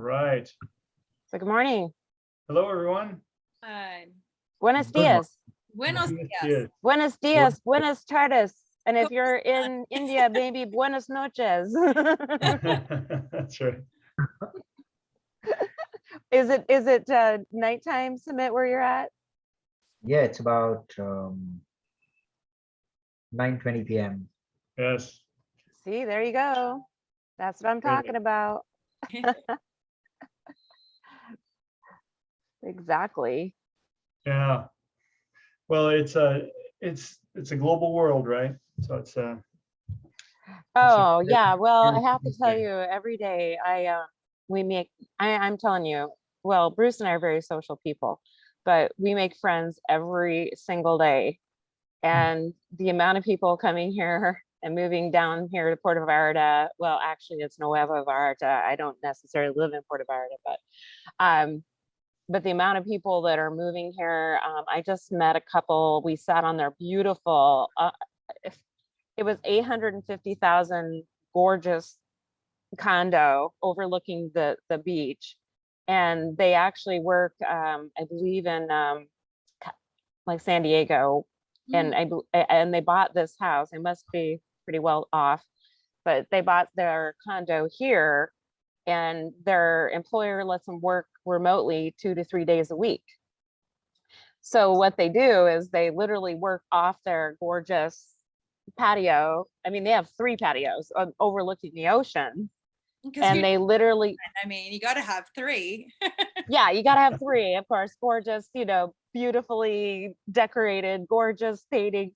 right. So good morning. Hello, everyone. Hi. Buenos Good morning. dias. Buenos Buenos dias. dias. Buenos dias. Buenas tardes. And if you're in India, maybe buenas noches. That's right. Is it nighttime, Sumit, where you're at? Yeah, it's about 9:20 p.m. Yes. See, there you go. That's what I'm talking about. Exactly. Yeah. Well, it's a global world, right? So it's Oh yeah. Well, I huge have to these tell days. you, every day I'm telling you, well, Bruce and I are very social people, but we make friends every single day. And the amount of people coming here and moving down here to Puerto Vallarta, well, actually it's Nueva Vallarta. I don't necessarily live in Puerto Vallarta, but the amount of people that are moving here, I just met a couple. We sat on their beautiful, it was 850,000 gorgeous condo overlooking the beach. And they actually work, I believe in like San Diego. And they bought this house. They must be pretty well off, but they bought their condo here, and their employer lets them work remotely 2 to 3 days a week. So what they do is they literally work off their gorgeous patio. I mean, they have 3 patios overlooking the ocean. And they literally, I mean, you got to have 3. yeah, you got to have 3, of course, gorgeous, beautifully decorated, gorgeous paintings.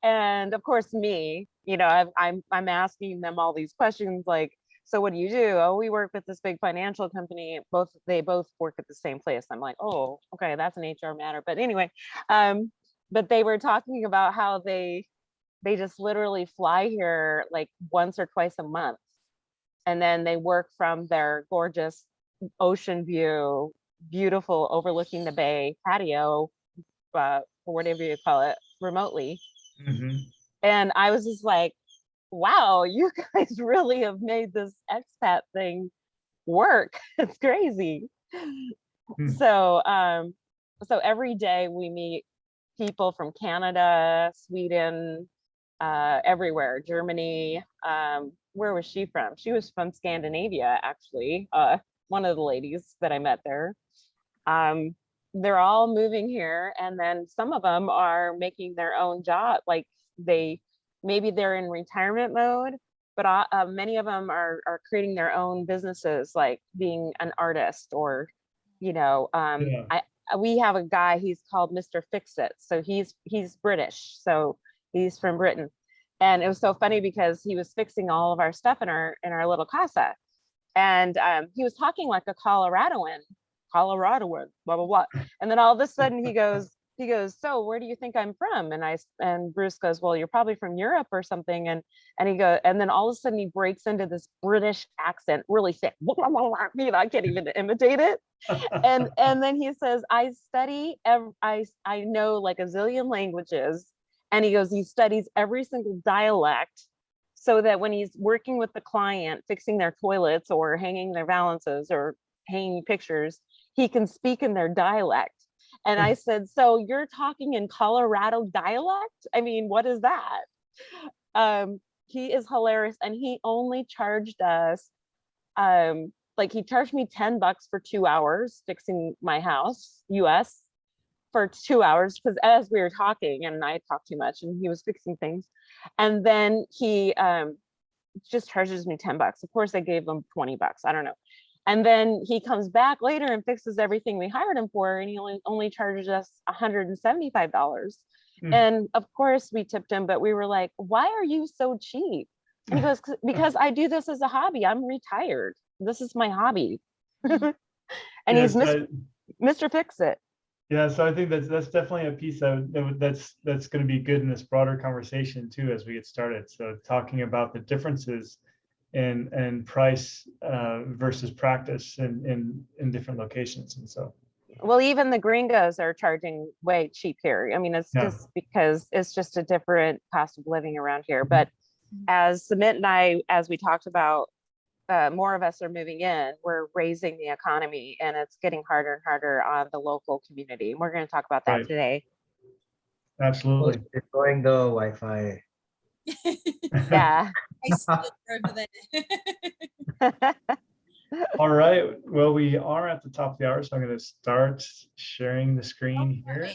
And of course, me, I'm asking them all these questions like, so what do you do? Oh, we work with this big financial company. They both work at the same place. I'm like, oh, okay, that's an HR matter. But anyway, but they were talking about how they just literally fly here like once or twice a month. And then they work from their gorgeous ocean view, beautiful overlooking the bay patio, or whatever you call it, remotely. Mm-hmm. And I was just like, wow, you guys really have made this expat thing work. It's crazy. So every day we meet people from Canada, Sweden, everywhere, Germany. Where was she from? She was from Scandinavia, actually. One of the ladies that I met there. They're all moving here, and then some of them are making their own job. Like maybe they're in retirement mode, but many of them are creating their own businesses, like being an artist, or we have a guy, he's called Mr. Fix-It. So he's British, so he's from Britain. And it was so funny because he was fixing all of our stuff in our little casa. And he was talking like a Coloradoan, blah, blah, blah. And then all of a sudden he goes, so where do you think I'm from? And Bruce goes, well, you're probably from Europe or something. And he goes, and then all of a sudden he breaks into this British accent, really thick. I can't even imitate it. And then he says, I know like a zillion languages. And he goes, he studies every single dialect, so that when he's working with the client, fixing their toilets or hanging their valances or hanging pictures, he can speak in their dialect. And I said, so you're talking in Colorado dialect? I mean, what is that? He is hilarious. And he only charged us, he charged me $10 for 2 hours fixing my house, US, for 2 hours, because as we were talking, and I talked too much and he was fixing things. And then he just charges me $10. Of course, I gave him $20. I don't know. And then he comes back later and fixes everything we hired him for, and he only charges us $175. And of course we tipped him, but we were like, why are you so cheap? And he goes, because I do this as a hobby. I'm retired. This is my hobby. And he's Mr. Fix-It. Yeah, so I think that's definitely a piece that's going to be good in this broader conversation too as we get started. So talking about the differences in price versus practice in different locations. And so, well, even the gringos are charging way cheap here. I mean, it's just because it's just a different cost of living around here. But as Sumit and I, as we talked about more of us are moving in, we're raising the economy, and it's getting harder and harder on the local community. And we're going to talk about that Right. today. Absolutely. Destroying the Wi-Fi. Yeah. I still over there. All right. Well, we are at the top of the hour, so I'm going to start sharing the screen here.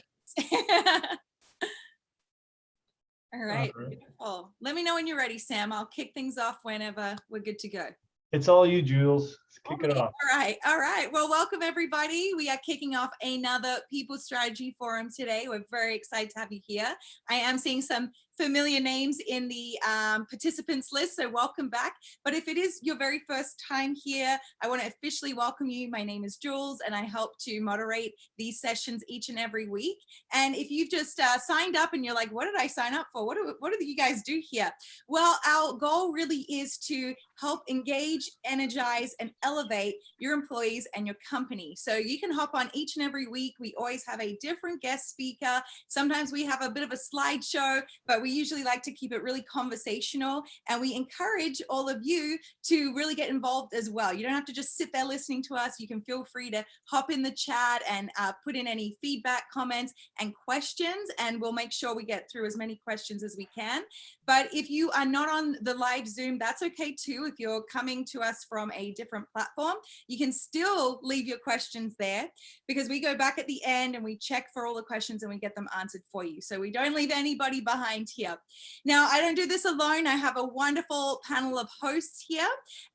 All right, All right. beautiful. Let me know when you're ready, Sam. I'll kick things off whenever we're good to go. It's all you, Jules. Let's kick it off. All right. Well, welcome everybody. We are kicking off another People Strategy Forum today. We're very excited to have you here. I am seeing some familiar names in the participants list, so welcome back. But if it is your very first time here, I want to officially welcome you. My name is Jules, and I help to moderate these sessions each and every week. And if you've just signed up and you're like, what did I sign up for? What do you guys do here? Well, our goal really is to help engage, energize, and elevate your employees and your company. So you can hop on each and every week. We always have a different guest speaker. Sometimes we have a bit of a slideshow, but we usually like to keep it really conversational. And we encourage all of you to really get involved as well. You don't have to just sit there listening to us. You can feel free to hop in the chat and put in any feedback, comments, and questions, and we'll make sure we get through as many questions as we can. But if you are not on the live Zoom, that's okay too. If you're coming to us from a different platform, you can still leave your questions there, because we go back at the end and we check for all the questions and we get them answered for you. So we don't leave anybody behind here. Now, I don't do this alone. I have a wonderful panel of hosts here,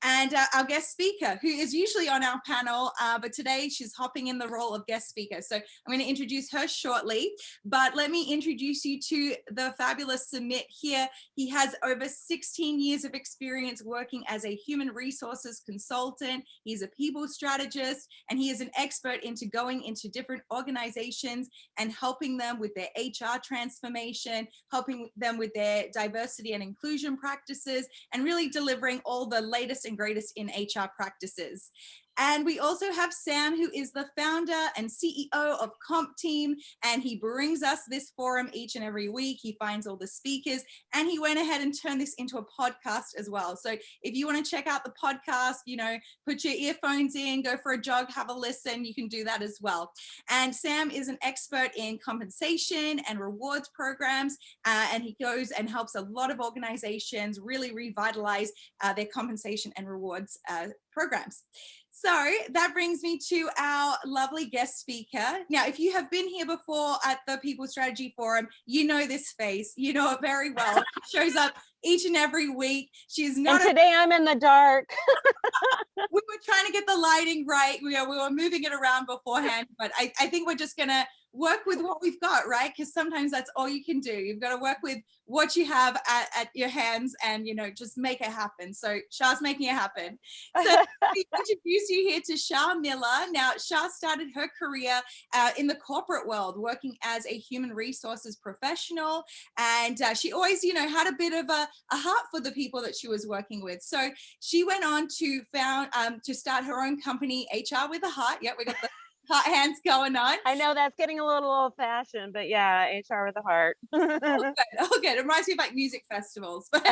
and our guest speaker, who is usually on our panel, but today she's hopping in the role of guest speaker. So I'm going to introduce her shortly, but let me introduce you to the fabulous Sumit here. He has over 16 years of experience working as a human resources consultant. He's a people strategist, and he is an expert into going into different organizations and helping them with their HR transformation, helping them with their diversity and inclusion practices, and really delivering all the latest and greatest in HR practices. And we also have Sam, who is the founder and CEO of Comp Team, and he brings us this forum each and every week. He finds all the speakers, and he went ahead and turned this into a podcast as well. So if you want to check out the podcast, you know, put your earphones in, go for a jog, have a listen, you can do that as well. And Sam is an expert in compensation and rewards programs, and he goes and helps a lot of organizations really revitalize their compensation and rewards programs. So that brings me to our lovely guest speaker. Now, if you have been here before at the People Strategy Forum, you know this face. You know it very well. She shows up each and every week. She's not. And today I'm in the dark. We were trying to get the lighting right. We were moving it around beforehand, but I think we're just going to work with what we've got, right? Because sometimes that's all you can do. You've got to work with what you have at your hands and, you know, just make it happen. So Char's making it happen. So let me introduce you here to Char Miller. Now, Char started her career in the corporate world, working as a human resources professional. And she always, you know, had a bit of a heart for the people that she was working with. So she went on to start her own company, HR with a Heart. Yep, we got the hot hands going on. I know that's getting a little old fashioned, but yeah, HR with a heart. Oh, good. It reminds me of like music festivals. And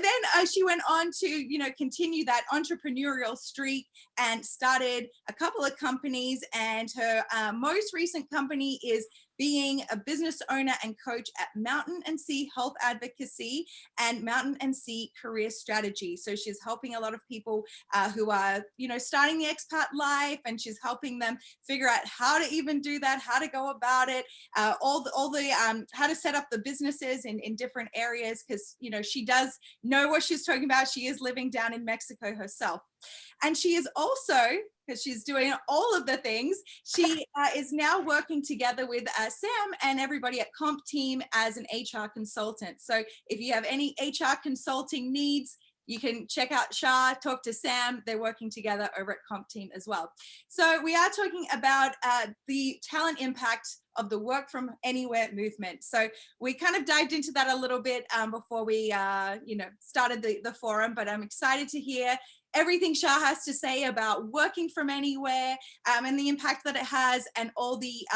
then she went on to, you know, continue that entrepreneurial streak and started a couple of companies. And her most recent company is being a business owner and coach at Mountain and Sea Health Advocacy and Mountain and Sea Career Strategy. So she's helping a lot of people who are, you know, starting the expat life, and she's helping them figure out how to even do that, how to go about it, all the how to set up the businesses in different areas, because, you know, she does know what she's talking about. She is living down in Mexico herself. And she is also, because she's doing all of the things, she is now working together with Sam and everybody at Comp Team as an HR consultant. So if you have any HR consulting needs, you can check out Char, talk to Sam. They're working together over at Comp Team as well. So we are talking about the talent impact of the work from anywhere movement. So we kind of dived into that a little bit before we, you know, started the forum, but I'm excited to hear everything Char has to say about working from anywhere and the impact that it has, and all the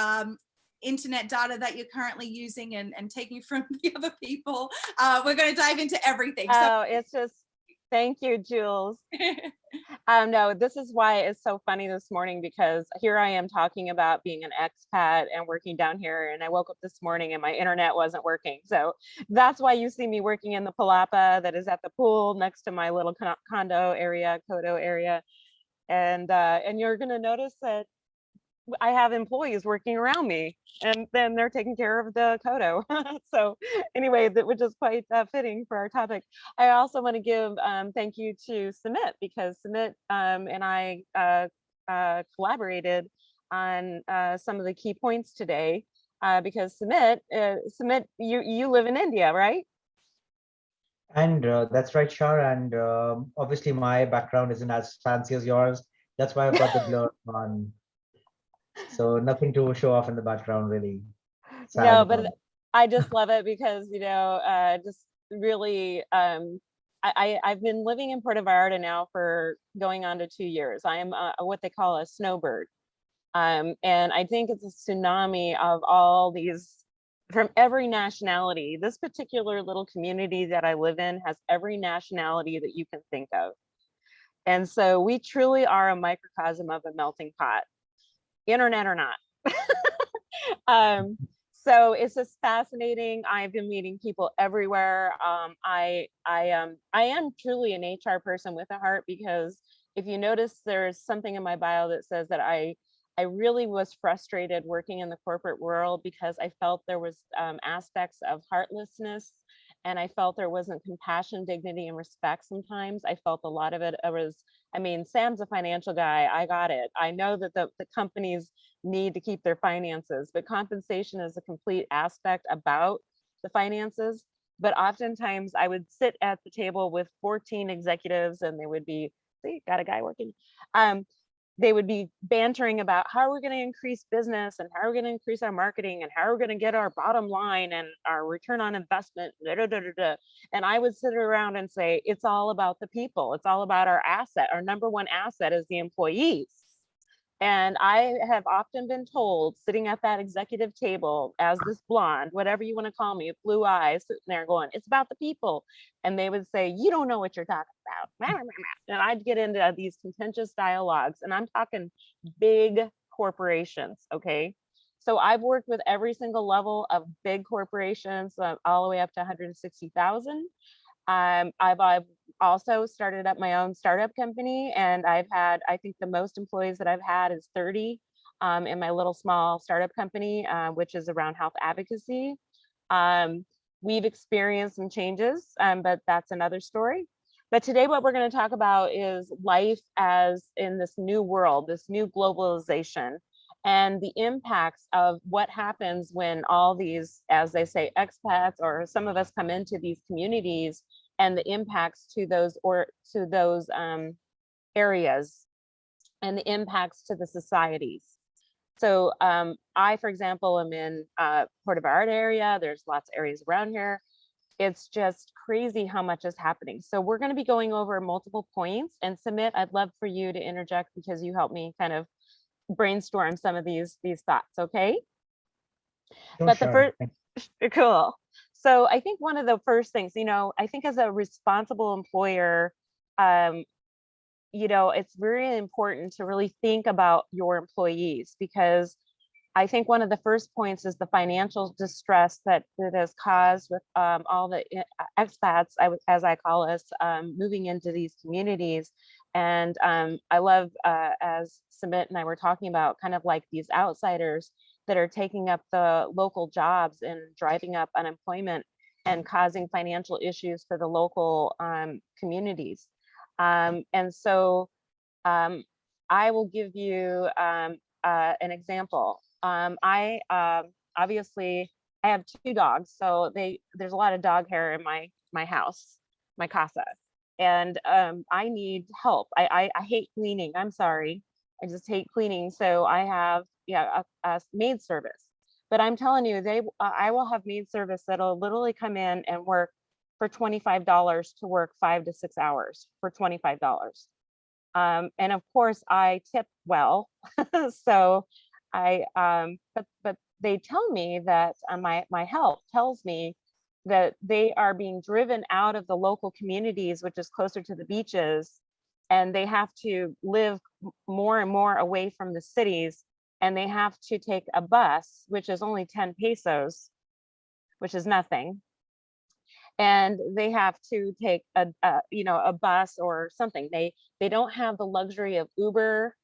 internet data that you're currently using and taking from the other people. We're going to dive into everything. Oh, it's just Thank you, Jules. No, this is why it's so funny this morning, because here I am talking about being an expat and working down here. And I woke up this morning and my internet wasn't working. So that's why you see me working in the palapa that is at the pool next to my little condo area, Kodo area. And you're going to notice that I have employees working around me, and then they're taking care of the Kodo. So anyway, that was just quite fitting for our topic. I also want to give thank you to Sumit, because Sumit and I collaborated on some of the key points today. Because Sumit, you live in India, right? And that's right, Char. And obviously, my background isn't as fancy as yours. That's why I've got the blur on. So nothing to show off in the background, really. Sad No, about but it. I just love it because, just really, I've been living in Puerto Vallarta now for going on to 2 years. I am what they call a snowbird. And I think it's a tsunami of all these from every nationality. This particular little community that I live in has every nationality that you can think of. And so we truly are a microcosm of a melting pot, internet or not. So it's just fascinating. I've been meeting people everywhere. I am truly an HR person with a heart, because if you notice, there's something in my bio that says that I really was frustrated working in the corporate world, because I felt there was aspects of heartlessness, and I felt there wasn't compassion, dignity, and respect. Sometimes I felt a lot of it was, I mean, Sam's a financial guy. I got it. I know that the companies need to keep their finances, but compensation is a complete aspect about the finances. But oftentimes I would sit at the table with 14 executives, and they would be, see, got a guy working. They would be bantering about how are we going to increase business, and how are we going to increase our marketing, and how are we going to get our bottom line and our return on investment. And I would sit around and say, it's all about the people. It's all about our asset. Our number one asset is the employees. And I have often been told, sitting at that executive table as this blonde, whatever you want to call me, blue eyes, sitting there going, it's about the people. And they would say, you don't know what you're talking about. And I'd get into these contentious dialogues, and I'm talking big corporations. Okay. So I've worked with every single level of big corporations, all the way up to 160,000. I've also started up my own startup company, and I've had, I think the most employees that I've had is 30 in my little small startup company, which is around health advocacy. We've experienced some changes, but that's another story. But today what we're going to talk about is life as in this new world, this new globalization, and the impacts of what happens when all these, as they say, expats, or some of us come into these communities, and the impacts to those areas, and the impacts to the societies. So I, for example, am in Puerto Vallarta area. There's lots of areas around here. It's just crazy how much is happening. So we're going to be going over multiple points. And Sumit, I'd love for you to interject, because you helped me kind of brainstorm some of these thoughts. Okay. Sure, But the Char. first, cool. So I think one of the first things, I think as a responsible employer, it's very important to really think about your employees, because I think one of the first points is the financial distress that has caused with all the expats, as I call us, moving into these communities. And I love, as Sumit and I were talking about, kind of like these outsiders that are taking up the local jobs and driving up unemployment and causing financial issues for the local communities. And so I will give you an example. I obviously I have 2 dogs, so there's a lot of dog hair in my house, my casa, and I need help. I hate cleaning. I'm sorry, I just hate cleaning. So I have a maid service, but I'm telling you, I will have maid service that'll literally come in and work for $25 to work 5 to 6 hours for $25. And of course I tip well. So but they tell me that my health tells me that they are being driven out of the local communities, which is closer to the beaches, and they have to live more and more away from the cities, and they have to take a bus, which is only 10 pesos, which is nothing. And they have to take a bus or something. They don't have the luxury of Uber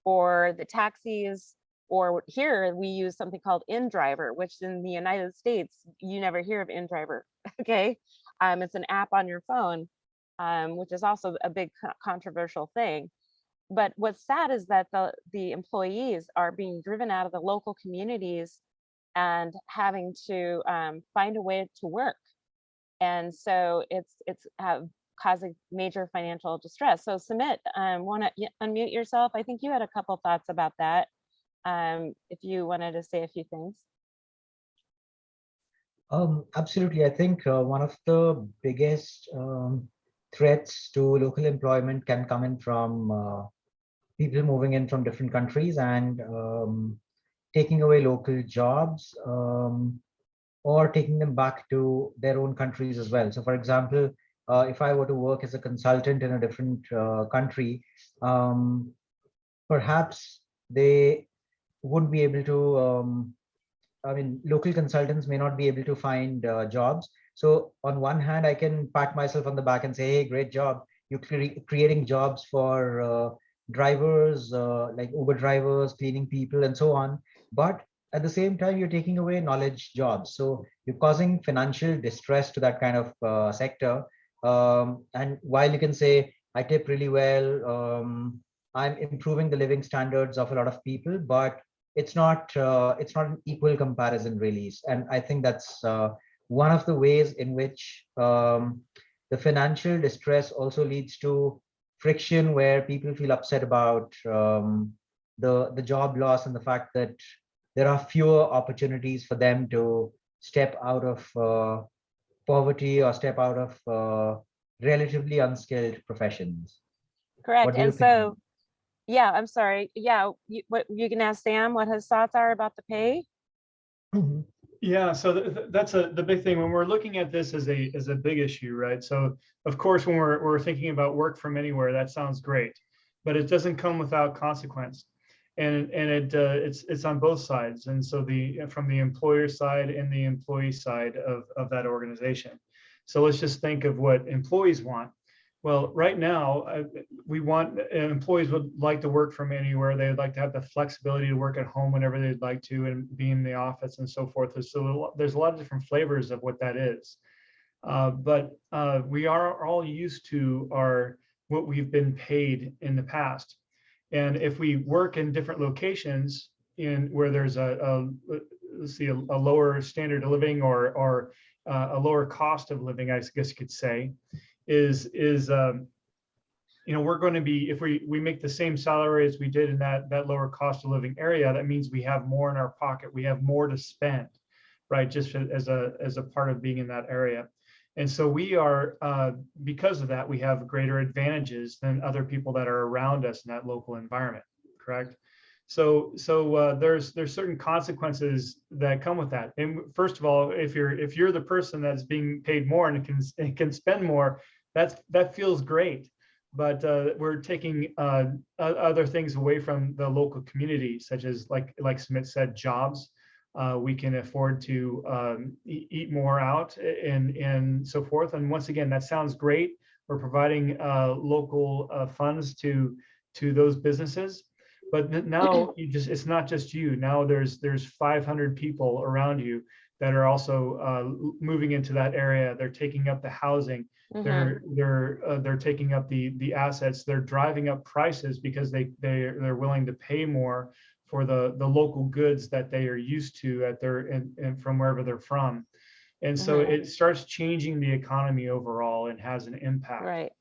or the taxis, or here we use something called InDriver, which in the United States, you never hear of InDriver, okay? It's an app on your phone, which is also a big controversial thing. But what's sad is that the employees are being driven out of the local communities and having to find a way to work. And so it's causing major financial distress. So Sumit, want to unmute yourself? I think you had a couple thoughts about that. If you wanted to say a few things. Absolutely. I think one of the biggest threats to local employment can come in from people moving in from different countries and taking away local jobs, or taking them back to their own countries as well. So for example, if I were to work as a consultant in a different country, perhaps they wouldn't be able to, I mean, local consultants may not be able to find jobs. So on one hand, I can pat myself on the back and say, hey, great job. You're creating jobs for drivers, like Uber drivers, cleaning people, and so on. But at the same time, you're taking away knowledge jobs. So you're causing financial distress to that kind of sector. And while you can say, I tip really well, I'm improving the living standards of a lot of people, but it's not an equal comparison really. And I think that's one of the ways in which the financial distress also leads to friction, where people feel upset about the job loss and the fact that there are fewer opportunities for them to step out of poverty or step out of relatively unskilled professions. Correct. What do you And think? so, yeah, I'm sorry. Yeah, what you can ask Sam what his thoughts are about the pay. Yeah, so that's the big thing when we're looking at this as a big issue, right? So of course, when we're thinking about work from anywhere, that sounds great, but it doesn't come without consequence, and it's on both sides. And so from the employer side and the employee side of that organization. So let's just think of what employees want. Well, right now, we want employees would like to work from anywhere. They would like to have the flexibility to work at home whenever they'd like to and be in the office and so forth. So there's a lot of different flavors of what that is. But we are all used to what we've been paid in the past. And if we work in different locations where there's let's see, a lower standard of living or a lower cost of living, I guess you could say, is we're going to be, if we make the same salary as we did in that lower cost of living area, that means we have more in our pocket, we have more to spend, right? Just as a part of being in that area. And so we are, because of that, we have greater advantages than other people that are around us in that local environment, correct? So there's certain consequences that come with that. And first of all, if you're the person that's being paid more and can spend more, that feels great. But we're taking other things away from the local community, such as like Sumit said, jobs. We can afford to eat more out and so forth. And once again, that sounds great. We're providing local funds to those businesses. But now it's not just you. Now there's 500 people around you that are also moving into that area. They're taking up the housing. They're taking up the assets. They're driving up prices because they're willing to pay more for the local goods that they are used to and from wherever they're from. And so it starts changing the economy overall and has an impact. Right.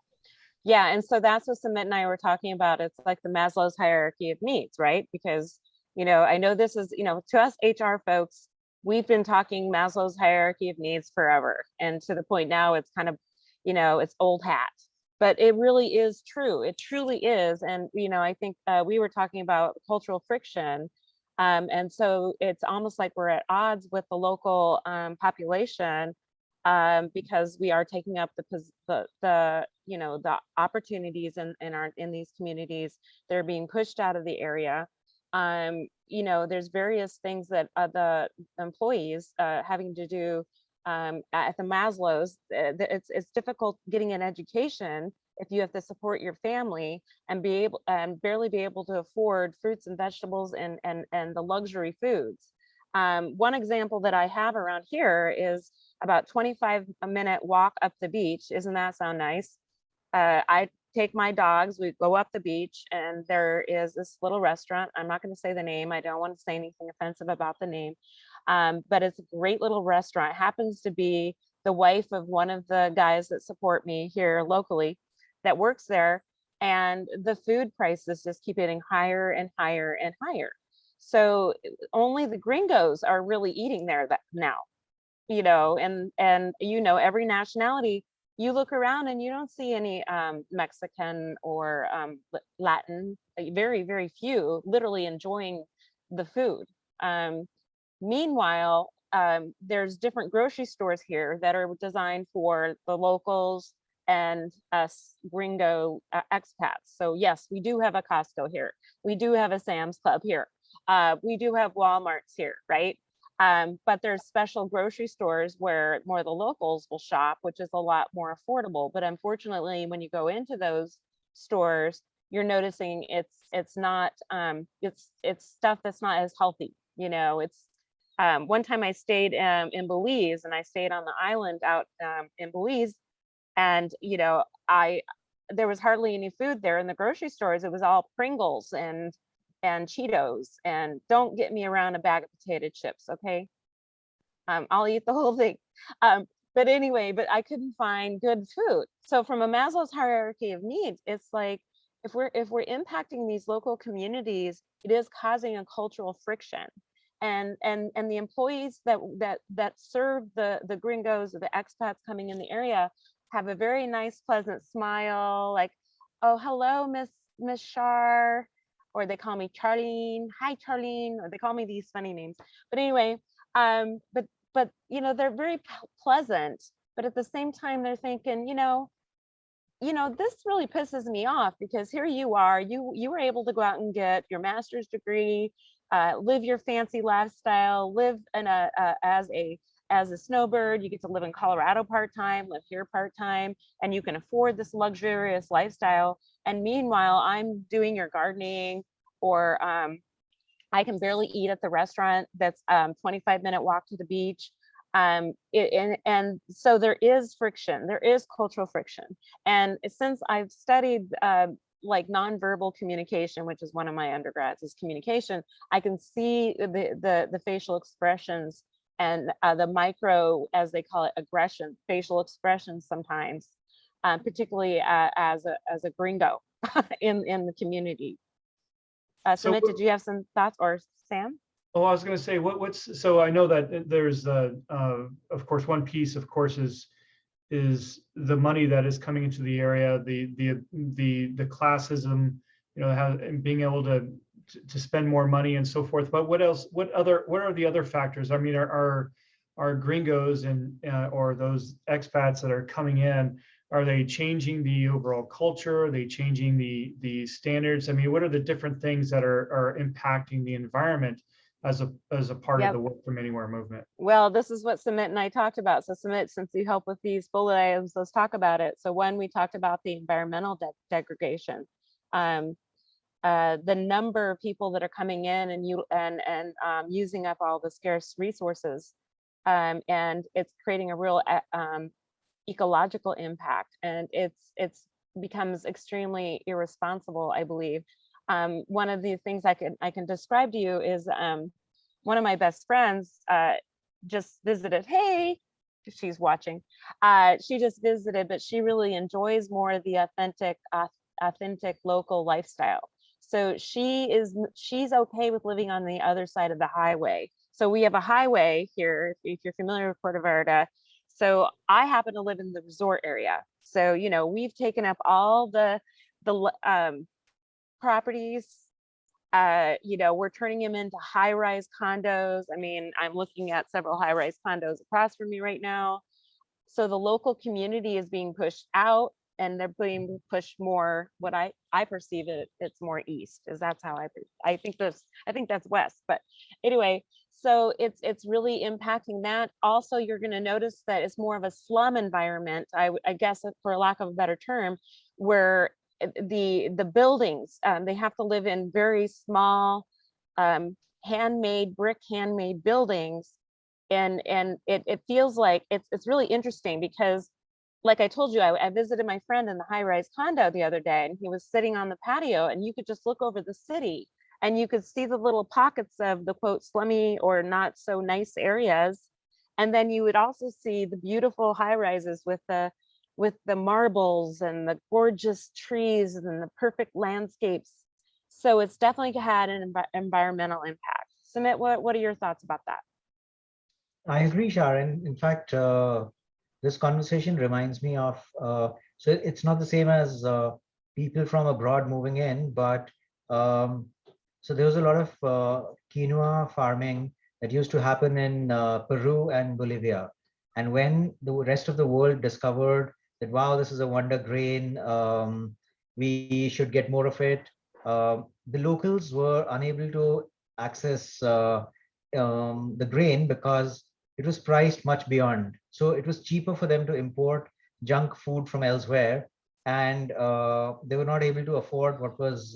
Yeah, and so that's what Sumit and I were talking about. It's like the Maslow's hierarchy of needs, right? Because, I know this is, to us HR folks, we've been talking Maslow's hierarchy of needs forever. And to the point now, it's kind of, it's old hat. But it really is true. It truly is. And, I think we were talking about cultural friction. And so it's almost like we're at odds with the local population because we are taking up the you know, the opportunities in these communities. They're being pushed out of the area. You know, there's various things that the employees having to do at the Maslows. It's difficult getting an education if you have to support your family and barely be able to afford fruits and vegetables and the luxury foods. One example that I have around here is about 25-minute walk up the beach. Isn't that sound nice? I take my dogs, we go up the beach, and there is this little restaurant. I'm not going to say the name. I don't want to say anything offensive about the name. But it's a great little restaurant. It happens to be the wife of one of the guys that support me here locally that works there. And the food prices just keep getting higher and higher and higher. So only the gringos are really eating there now, you know, and you know, every nationality, you look around and you don't see any Mexican or Latin, very, very few literally enjoying the food. Meanwhile, there's different grocery stores here that are designed for the locals and us gringo expats. So yes, we do have a Costco here. We do have a Sam's Club here. We do have Walmarts here, right? But there's special grocery stores where more of the locals will shop, which is a lot more affordable. But unfortunately, when you go into those stores, you're noticing it's not it's stuff that's not as healthy. You know, it's one time I stayed in Belize, and I stayed on the island out in Belize, and you know, there was hardly any food there in the grocery stores. It was all Pringles and Cheetos, and don't get me around a bag of potato chips, okay? I'll eat the whole thing. But anyway, but I couldn't find good food. So from a Maslow's hierarchy of needs, it's like if we're impacting these local communities, it is causing a cultural friction. And the employees that serve the gringos or the expats coming in the area have a very nice, pleasant smile, like, oh, hello, Miss Char, or they call me Charlene. Hi, Charlene, or they call me these funny names. But anyway, but you know, they're very pleasant, but at the same time, they're thinking, you know, this really pisses me off, because here you are, you were able to go out and get your master's degree, live your fancy lifestyle, live in as a snowbird. You get to live in Colorado part-time, live here part-time, and you can afford this luxurious lifestyle. And meanwhile, I'm doing your gardening, or I can barely eat at the restaurant that's 25-minute walk to the beach. And so there is friction, there is cultural friction. And since I've studied like nonverbal communication, which is one of my undergrads is communication, I can see the facial expressions and the micro, as they call it, aggression, facial expressions sometimes, particularly as a gringo in the community. Sumit, did you have some thoughts, or Sam? Oh, I was going to say, so I know that there's of course, one piece, of course, is the money that is coming into the area, the classism, you know, being able to spend more money and so forth. But what else? What are the other factors? I mean, are gringos and or those expats that are coming in, are they changing the overall culture? Are they changing the standards? I mean, what are the different things that are impacting the environment as a part of the Work From Anywhere movement? Well, this is what Sumit and I talked about. So Sumit, since you help with these bullet items, let's talk about it. So when we talked about the environmental degradation, the number of people that are coming in and using up all the scarce resources, and it's creating a real ecological impact, and it's becomes extremely irresponsible, I believe. One of the things I can describe to you is one of my best friends just visited. Hey, she's watching. She just visited, but she really enjoys more of the authentic local lifestyle. So she's okay with living on the other side of the highway. So we have a highway here, if you're familiar with Puerto Vallarta. So I happen to live in the resort area. So, you know, we've taken up all the properties. You know, we're turning them into high-rise condos. I mean, I'm looking at several high-rise condos across from me right now. So the local community is being pushed out, and they're being pushed more, what I perceive it's more east, is that's how I think that's west. But anyway, so it's really impacting that. Also, you're going to notice that it's more of a slum environment, I guess, for lack of a better term, where the buildings, they have to live in very small, handmade buildings. And it feels like it's really interesting because, like I told you, I visited my friend in the high-rise condo the other day, and he was sitting on the patio, and you could just look over the city, and you could see the little pockets of the quote slummy or not so nice areas. And then you would also see the beautiful high-rises with the marbles and the gorgeous trees and the perfect landscapes. So it's definitely had an environmental impact. Sumit, what are your thoughts about that? I agree, Sharon. In fact, this conversation reminds me of, so it's not the same as people from abroad moving in, but so there was a lot of quinoa farming that used to happen in Peru and Bolivia. And when the rest of the world discovered that, wow, this is a wonder grain, we should get more of it, the locals were unable to access the grain because it was priced much beyond. So it was cheaper for them to import junk food from elsewhere, and they were not able to afford what was,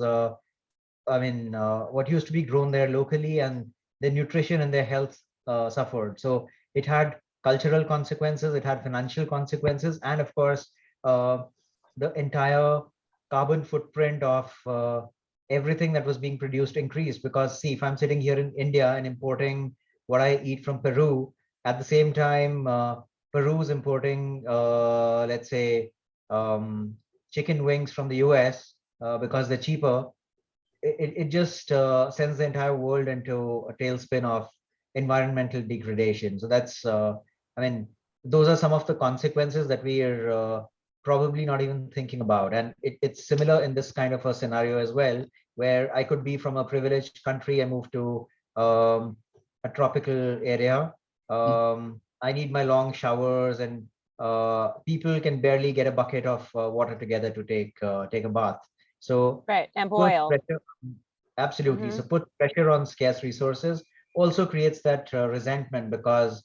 what used to be grown there locally, and their nutrition and their health suffered. So it had cultural consequences, it had financial consequences, and of course, the entire carbon footprint of everything that was being produced increased. Because see, if I'm sitting here in India and importing what I eat from Peru, at the same time, Peru is importing, let's say, chicken wings from the US because they're cheaper. It just sends the entire world into a tailspin of environmental degradation. So that's, those are some of the consequences that we are probably not even thinking about. And it's similar in this kind of a scenario as well, where I could be from a privileged country and move to a tropical area. I need my long showers, and people can barely get a bucket of water together to take a bath. So Right, and put boil. pressure, absolutely. Mhm. So put pressure on scarce resources also creates that resentment, because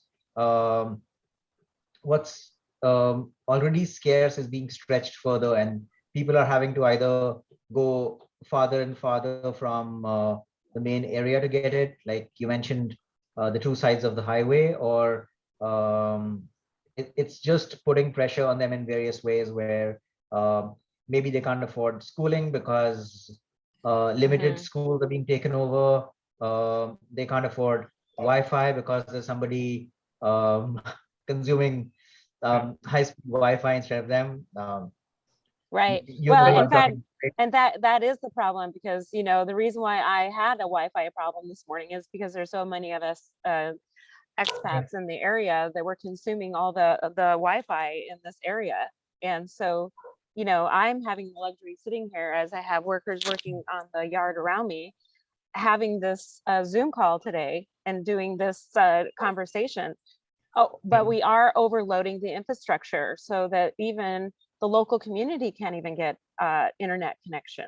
what's already scarce is being stretched further, and people are having to either go farther and farther from the main area to get it, like you mentioned, the two sides of the highway, or it's just putting pressure on them in various ways, where maybe they can't afford schooling because limited Mhm. schools are being taken over. They can't afford Wi-Fi because there's somebody consuming high-speed Wi-Fi instead of them. Right. You know Well, what in I'm fact, talking about, and that is the problem, because the reason why I had a Wi-Fi problem this morning is because there's so many of us right? expats in the area that were consuming all the Wi-Fi in this area. And so, I'm having the luxury sitting here as I have workers working on the yard around me, having this Zoom call today and doing this conversation. Oh, but Yeah. we are overloading the infrastructure so that even the local community can't even get internet connection.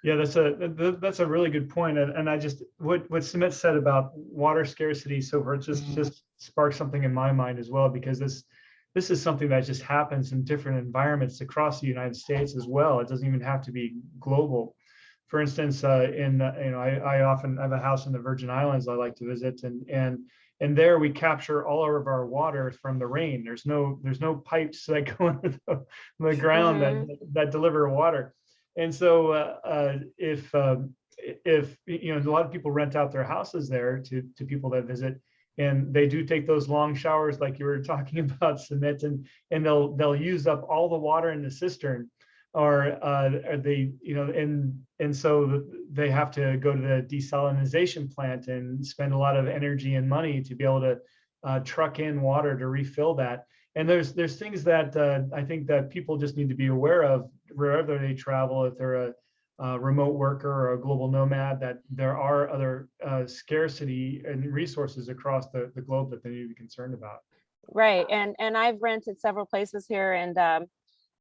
Yeah, that's a really good point. And I just, what Sumit said about water scarcity so far, just sparked something in my mind as well, because this is something that just happens in different environments across the United States as well. It doesn't even have to be global. For instance, I often have a house in the Virgin Islands I like to visit, and there we capture all of our water from the rain. There's no pipes that go into the ground Mhm. that deliver water. And so if a lot of people rent out their houses there to people that visit, and they do take those long showers like you were talking about, Sumit, and they'll use up all the water in the cistern, or they, and so they have to go to the desalinization plant and spend a lot of energy and money to be able to truck in water to refill that. And there's things that I think that people just need to be aware of wherever they travel, if they're a remote worker or a global nomad, that there are other scarcity and resources across the globe that they need to be concerned about. Right. And I've rented several places here, and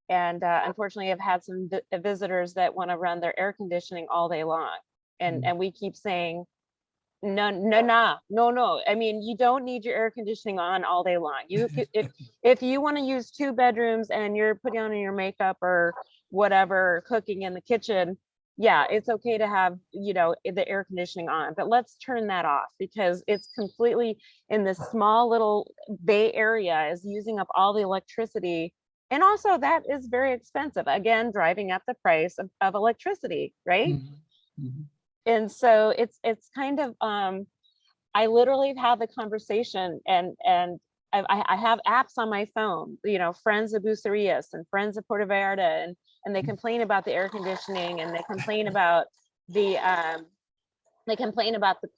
unfortunately I've had some visitors that want to run their air conditioning all day long. And we keep saying, no, no, no, no, no. I mean, you don't need your air conditioning on all day long. If you want to use 2 bedrooms and you're putting on your makeup or whatever, cooking in the kitchen, yeah, it's okay to have, you know, the air conditioning on, but let's turn that off, because it's completely, in this small little Bay Area, is using up all the electricity. And also that is very expensive, again, driving up the price of electricity, right? Mhm. And so it's kind of, I literally have had the conversation, and I have apps on my phone, you know, friends of Bucerias and friends of Puerto Vallarta, and they complain about the air conditioning, and they complain about the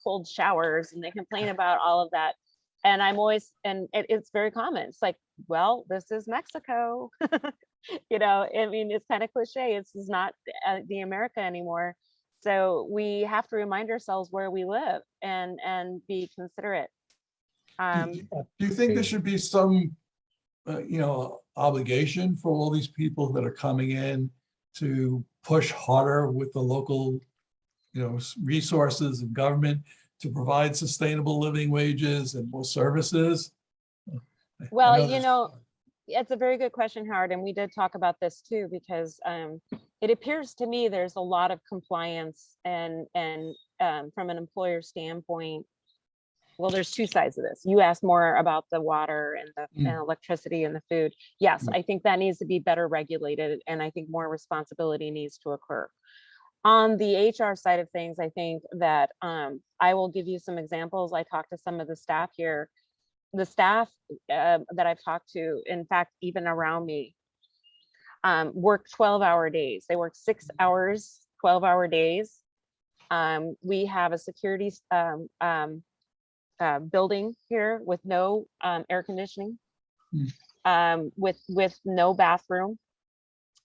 cold showers, and they complain about all of that. And I'm always, and it's very common. It's like, well, this is Mexico. You know, I mean, it's kind of cliche. This is not the America anymore. So we have to remind ourselves where we live, and be considerate. Do you think there should be some, you know, obligation for all these people that are coming in to push harder with the local, you know, resources and government to provide sustainable living wages and more services? I Well, you there's- know, it's a very good question, Howard, and we did talk about this too, because it appears to me there's a lot of compliance, and from an employer standpoint. Well, there's 2 sides of this. You asked more about the water and the and electricity and the food. Yes, I think that needs to be better regulated, and I think more responsibility needs to occur. On the HR side of things, I think that I will give you some examples. I talked to some of the staff here. The staff that I've talked to, in fact, even around me, work 12-hour days. They work 6 hours, 12-hour days. We have a security building here with no air conditioning, with no bathroom.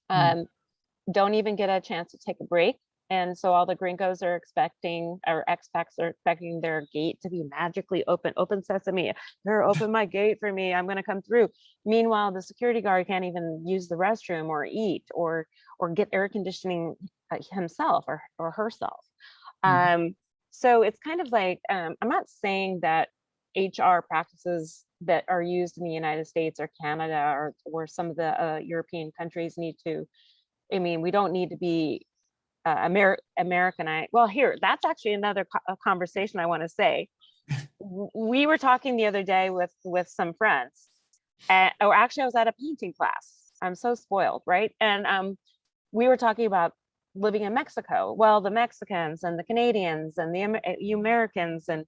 Don't even get a chance to take a break. And so all the gringos are expecting, or expats are expecting, their gate to be magically open sesame. They're open my gate for me, I'm going to come through. Meanwhile, the security guard can't even use the restroom or eat or get air conditioning himself or herself. So it's kind of like, I'm not saying that HR practices that are used in the United States or Canada or some of the European countries need to, I mean, we don't need to be Americanized. Well, here, that's actually another conversation I want to say. We were talking the other day with some friends, or actually I was at a painting class. I'm so spoiled, right? And we were talking about living in Mexico. Well, the Mexicans and the Canadians and the Americans, and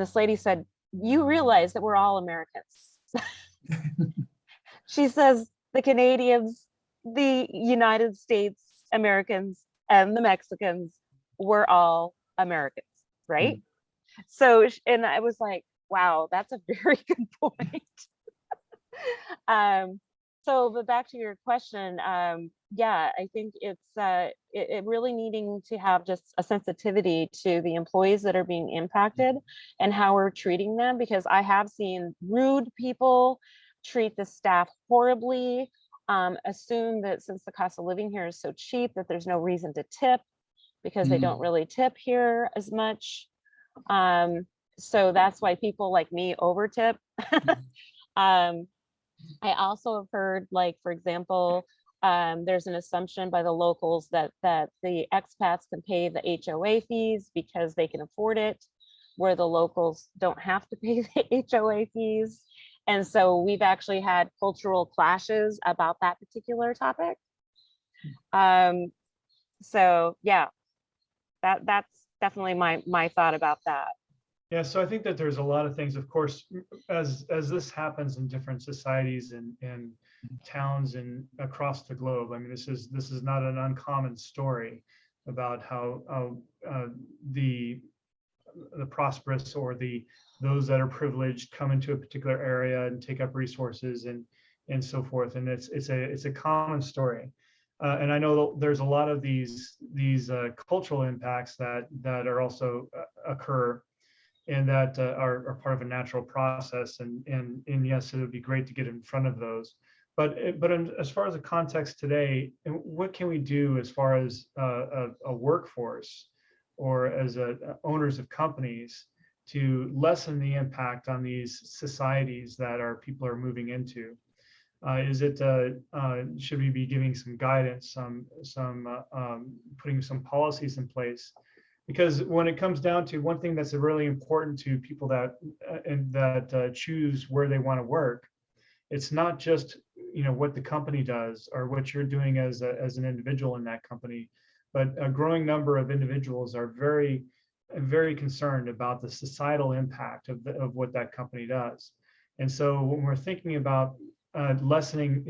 this lady said, you realize that we're all Americans. She says the Canadians, the United States Americans, and the Mexicans were all Americans, right? So, and I was like, wow, that's a very good point. But back to your question, yeah, I think it's it really needing to have just a sensitivity to the employees that are being impacted and how we're treating them, because I have seen rude people treat the staff horribly, assume that since the cost of living here is so cheap that there's no reason to tip, because they don't really tip here as much. So that's why people like me over tip. I also have heard, like, for example, there's an assumption by the locals that the expats can pay the HOA fees because they can afford it, where the locals don't have to pay the HOA fees. And so we've actually had cultural clashes about that particular topic. So yeah, that's definitely my thought about that. Yeah, so I think that there's a lot of things, of course, as this happens in different societies and towns and across the globe. I mean, this is not an uncommon story about how the prosperous or those that are privileged come into a particular area and take up resources and so forth. And it's a common story. And I know there's a lot of these cultural impacts that are also occur. and that are part of a natural process. And yes, it would be great to get in front of those. As far as the context today, what can we do as far as a workforce or as owners of companies to lessen the impact on these societies that our people are moving into? Should we be giving some guidance, putting some policies in place? Because when it comes down to one thing that's really important to people that choose where they want to work, it's not just what the company does or what you're doing as an individual in that company, but a growing number of individuals are very, very concerned about the societal impact of what that company does. And so when we're thinking about lessening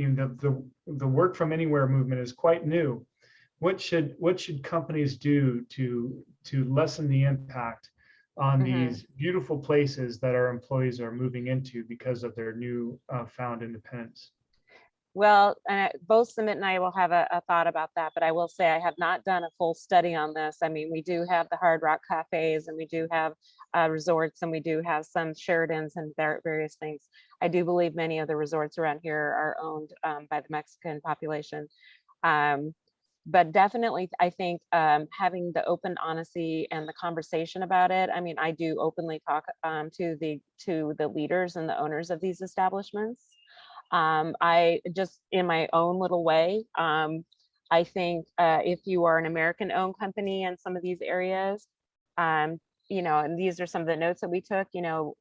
the work from anywhere movement is quite new. What should companies do to lessen the impact on these beautiful places that our employees are moving into because of their new found independence? Well, both Sumit and I will have a thought about that, but I will say I have not done a full study on this. I mean, we do have the Hard Rock cafes, and we do have resorts, and we do have some Sheratons and various things. I do believe many of the resorts around here are owned by the Mexican population. But definitely, I think having the open honesty and the conversation about it. I mean, I do openly talk to the leaders and the owners of these establishments. I just, in my own little way, I think if you are an American-owned company in some of these areas, and these are some of the notes that we took,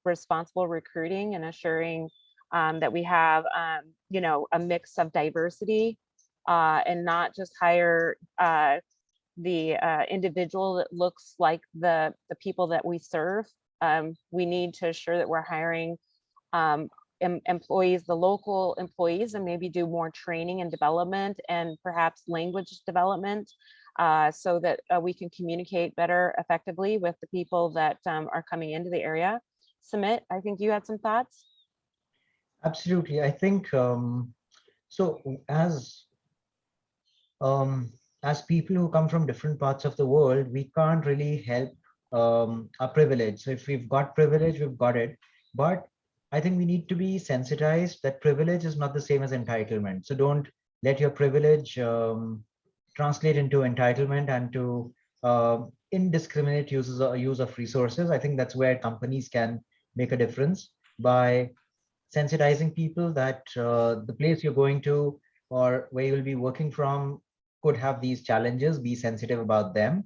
responsible recruiting and assuring that we have, a mix of diversity and not just hire the individual that looks like the people that we serve. We need to assure that we're hiring employees, the local employees, and maybe do more training and development and perhaps language development so that we can communicate better effectively with the people that are coming into the area. Sumit, I think you had some thoughts. Absolutely. I think so. As people who come from different parts of the world, we can't really help our privilege. So if we've got privilege, we've got it. But I think we need to be sensitized that privilege is not the same as entitlement. So don't let your privilege translate into entitlement and to indiscriminate use of resources. I think that's where companies can make a difference by sensitizing people that the place you're going to or where you'll be working from could have these challenges, be sensitive about them.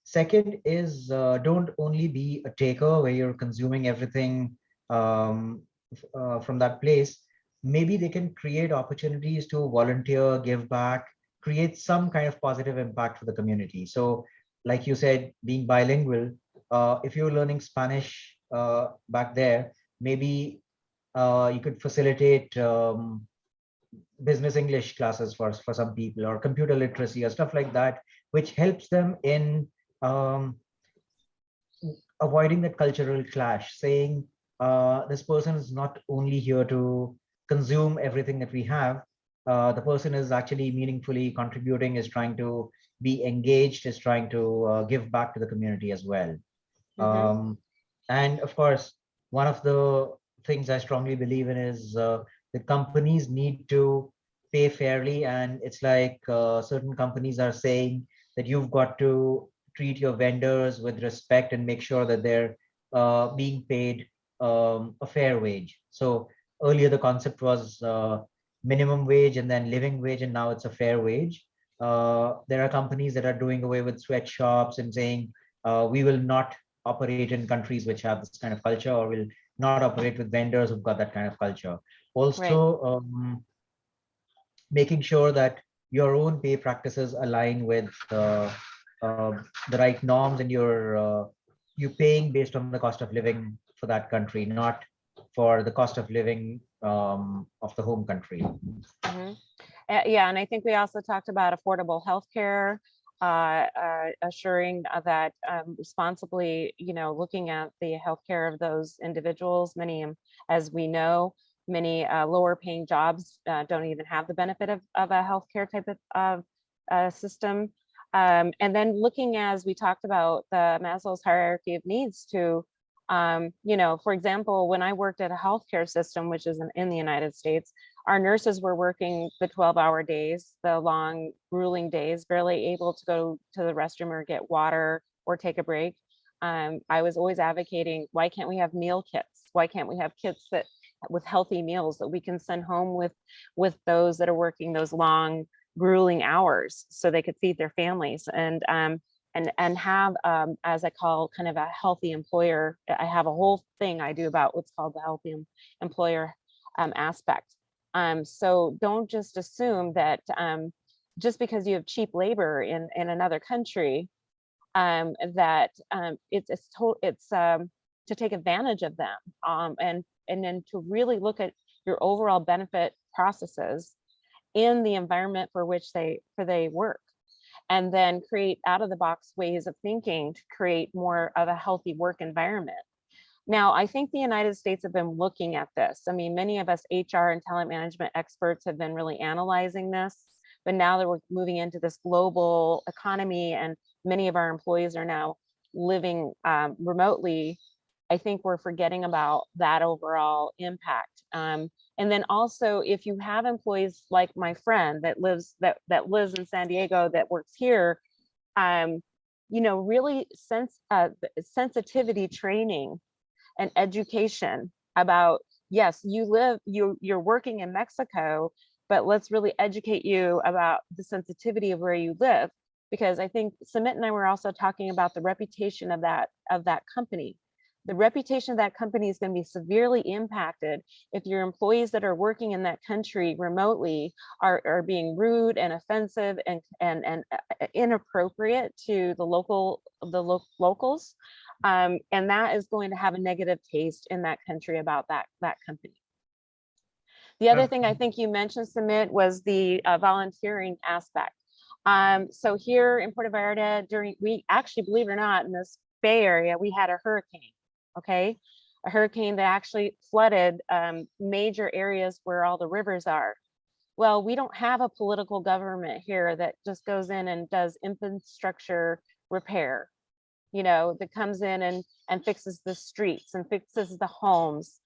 Second is don't only be a taker where you're consuming everything from that place. Maybe they can create opportunities to volunteer, give back, create some kind of positive impact for the community. So like you said, being bilingual, if you're learning Spanish back there, maybe you could facilitate business English classes for some people, or computer literacy or stuff like that, which helps them in avoiding that cultural clash, saying this person is not only here to consume everything that we have, the person is actually meaningfully contributing, is trying to be engaged, is trying to give back to the community as well. And of course, one of the things I strongly believe in is the companies need to pay fairly. And it's like certain companies are saying that you've got to treat your vendors with respect and make sure that they're being paid a fair wage. So earlier the concept was minimum wage and then living wage, and now it's a fair wage. There are companies that are doing away with sweatshops and saying we will not operate in countries which have this kind of culture, or will not operate with vendors who've got that kind of culture. Also, making sure that your own pay practices align with the right norms, and you're paying based on the cost of living for that country, not for the cost of living of the home country. Yeah, and I think we also talked about affordable healthcare, assuring that responsibly, looking at the healthcare of those individuals. Many, as we know, many lower paying jobs don't even have the benefit of a healthcare type of system. And then looking, as we talked about, the Maslow's hierarchy of needs to, you know, for example, when I worked at a healthcare system, which is in the United States, our nurses were working the 12-hour days, the long, grueling days, barely able to go to the restroom or get water or take a break. I was always advocating, why can't we have meal kits? Why can't we have kits that with healthy meals that we can send home with those that are working those long, grueling hours so they could feed their families and have, as I call, kind of a healthy employer. I have a whole thing I do about what's called the healthy employer aspect. So don't just assume that just because you have cheap labor in another country, that it's to take advantage of them, and then to really look at your overall benefit processes in the environment for which they work, and then create out of the box ways of thinking to create more of a healthy work environment. Now, I think the United States have been looking at this. I mean, many of us HR and talent management experts have been really analyzing this, but now that we're moving into this global economy and many of our employees are now living remotely, I think we're forgetting about that overall impact. And then also, if you have employees like my friend that lives in San Diego that works here, you know, really sensitivity training and education about, yes, you're working in Mexico, but let's really educate you about the sensitivity of where you live. Because I think Sumit and I were also talking about the reputation of that company. The reputation of that company is going to be severely impacted if your employees that are working in that country remotely are being rude and offensive and inappropriate to the locals. And that is going to have a negative taste in that country about that company. The other thing I think you mentioned, Sumit, was the volunteering aspect. So here in Puerto Vallarta, we actually, believe it or not, in this Bay Area, we had a hurricane, okay? A hurricane that actually flooded major areas where all the rivers are. Well, we don't have a political government here that just goes in and does infrastructure repair, you know, that comes in and fixes the streets and fixes the homes.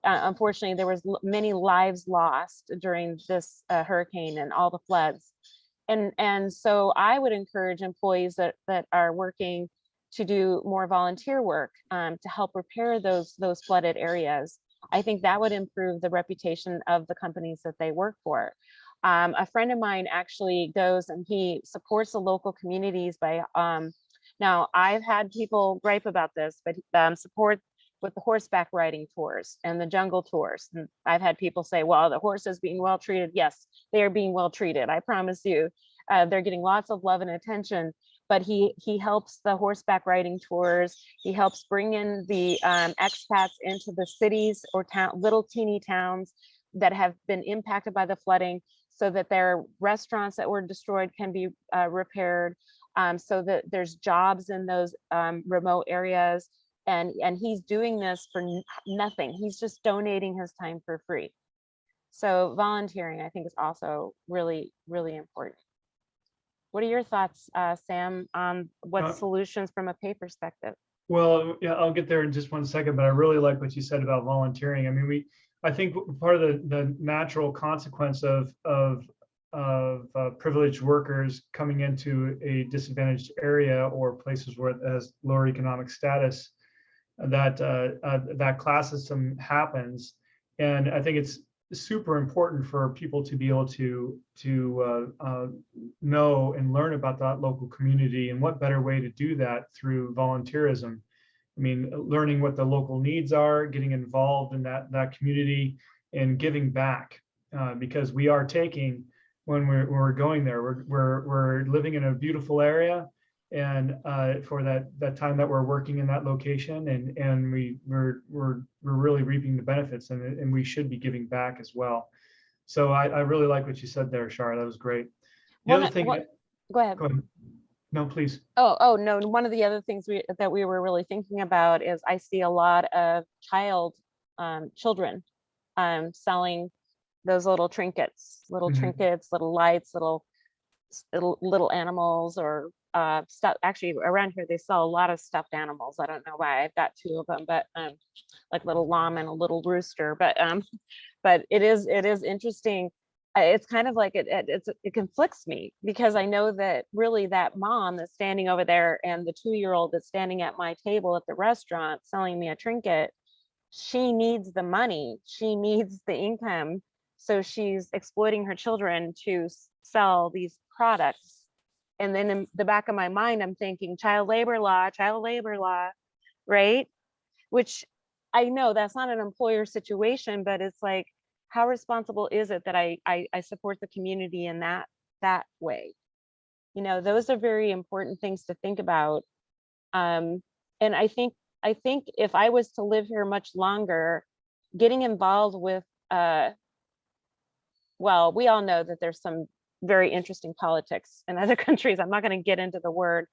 Unfortunately, there was many lives lost during this hurricane and all the floods. And so I would encourage employees that are working to do more volunteer work to help repair those flooded areas. I think that would improve the reputation of the companies that they work for. A friend of mine actually goes and he supports the local communities by, now I've had people gripe about this, but support with the horseback riding tours and the jungle tours. And I've had people say, well, the horse is being well treated. Yes, they are being well treated. I promise you, they're getting lots of love and attention, but he helps the horseback riding tours. He helps bring in the expats into the cities or little teeny towns that have been impacted by the flooding, so that their restaurants that were destroyed can be repaired, so that there's jobs in those remote areas. And he's doing this for nothing. He's just donating his time for free. So volunteering, I think, is also really, really important. What are your thoughts, Sam, on what solutions from a pay perspective? Well, yeah, I'll get there in just one second, but I really like what you said about volunteering. I mean, I think part of the natural consequence of privileged workers coming into a disadvantaged area or places where it has lower economic status, that classism happens. And I think it's super important for people to be able to know and learn about that local community, and what better way to do that through volunteerism. I mean, learning what the local needs are, getting involved in that community, and giving back, because we are taking when we're going there. We're living in a beautiful area, and for that time that we're working in that location, and we're really reaping the benefits, and we should be giving back as well. So I really like what you said there, Char. That was great. The other thing. Go ahead. Go ahead. No, please. Oh no. One of the other things that we were really thinking about is I see a lot of children selling those little trinkets, little lights, little little animals or stuff. Actually, around here they sell a lot of stuffed animals. I don't know why. I've got two of them, but like little llama and a little rooster. But it is interesting. It's kind of like it conflicts me, because I know that really that mom that's standing over there and the 2-year-old that's standing at my table at the restaurant selling me a trinket, she needs the money, she needs the income. So she's exploiting her children to sell these products. And then in the back of my mind, I'm thinking child labor law, right? Which I know that's not an employer situation, but it's like, how responsible is it that I support the community in that way? You know, those are very important things to think about. And I think if I was to live here much longer, getting involved with, well, we all know that there's some very interesting politics in other countries. I'm not going to get into the word,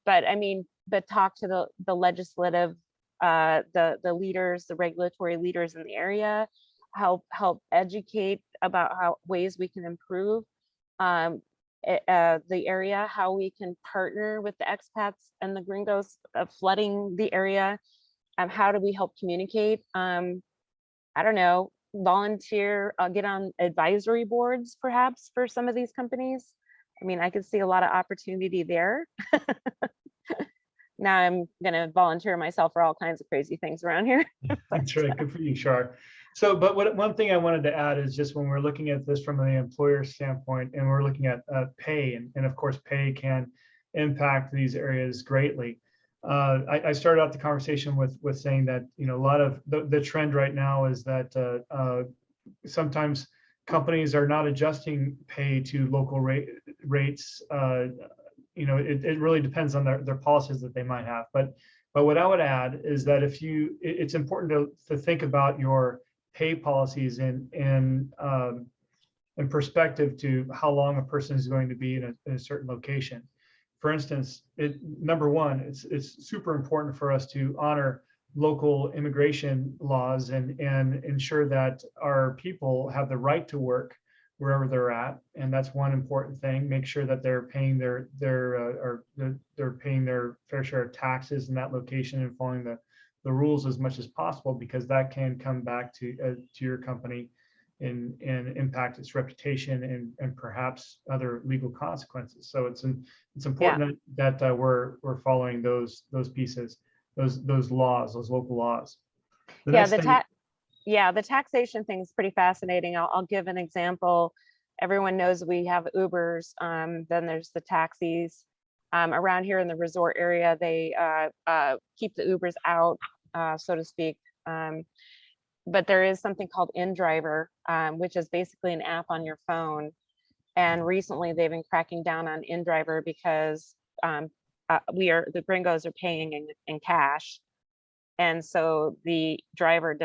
but I mean, but talk to the legislative, the leaders, the regulatory leaders in the area, help educate about how ways we can improve the area, how we can partner with the expats and the gringos flooding the area, how do we help communicate? I don't know, volunteer, get on advisory boards perhaps for some of these companies. I mean, I could see a lot of opportunity there. Now I'm gonna volunteer myself for all kinds of crazy things around here. That's right, good for you, Char. So, but one thing I wanted to add is just when we're looking at this from the employer standpoint, and we're looking at pay, and of course, pay can impact these areas greatly. I started out the conversation with saying that, you know, a lot of the trend right now is that sometimes companies are not adjusting pay to local rates. You know, it really depends on their policies that they might have. But what I would add is that it's important to think about your pay policies in perspective to how long a person is going to be in a certain location. For instance, number one, it's super important for us to honor local immigration laws and ensure that our people have the right to work wherever they're at, and that's one important thing. Make sure that they're paying they're paying their fair share of taxes in that location and following the rules as much as possible, because that can come back to your company and impact its reputation and perhaps other legal consequences. So it's important that we're following those pieces, those laws, those local laws. The taxation thing is pretty fascinating. I'll give an example. Everyone knows we have Ubers. Then there's the taxis. Around here in the resort area, they keep the Ubers out, so to speak. But there is something called InDriver, which is basically an app on your phone. And recently they've been cracking down on InDriver because the gringos are paying in cash. And so the driver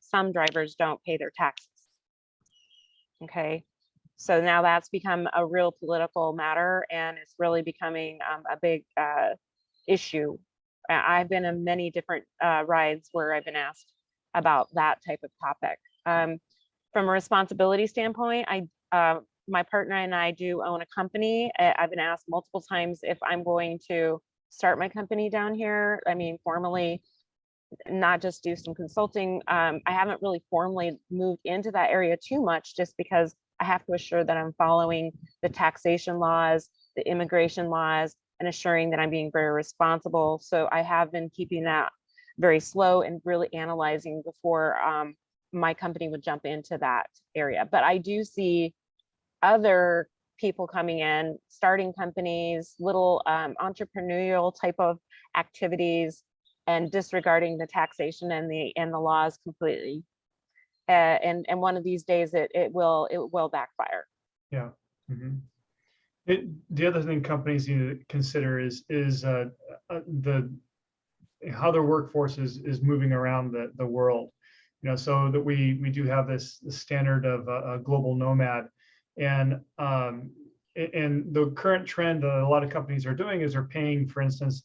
some drivers don't pay their taxes. Okay. So now that's become a real political matter, and it's really becoming a big issue. I've been in many different rides where I've been asked about that type of topic. From a responsibility standpoint, my partner and I do own a company. I've been asked multiple times if I'm going to start my company down here. I mean, formally, not just do some consulting. I haven't really formally moved into that area too much, just because I have to assure that I'm following the taxation laws, the immigration laws, and assuring that I'm being very responsible. So I have been keeping that very slow and really analyzing before my company would jump into that area. But I do see other people coming in, starting companies, little entrepreneurial type of activities, and disregarding the taxation and the laws completely. And one of these days it will backfire. Yeah. Mm-hmm. The other thing companies need to consider is how their workforce is moving around the world. You know, so that we do have this standard of a global nomad, and the current trend that a lot of companies are doing is they're paying, for instance,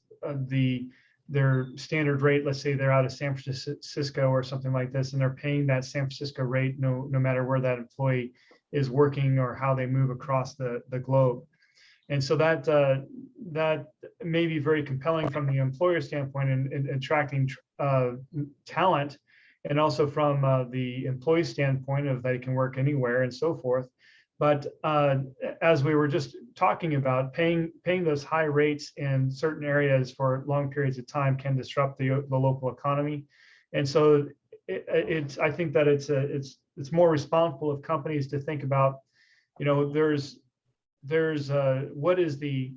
their standard rate. Let's say they're out of San Francisco or something like this, and they're paying that San Francisco rate no matter where that employee is working or how they move across the globe. And so that may be very compelling from the employer standpoint in attracting talent, and also from the employee standpoint of they can work anywhere and so forth. But as we were just talking about, paying those high rates in certain areas for long periods of time can disrupt the local economy. And so I think that it's more responsible of companies to think about, there's what is the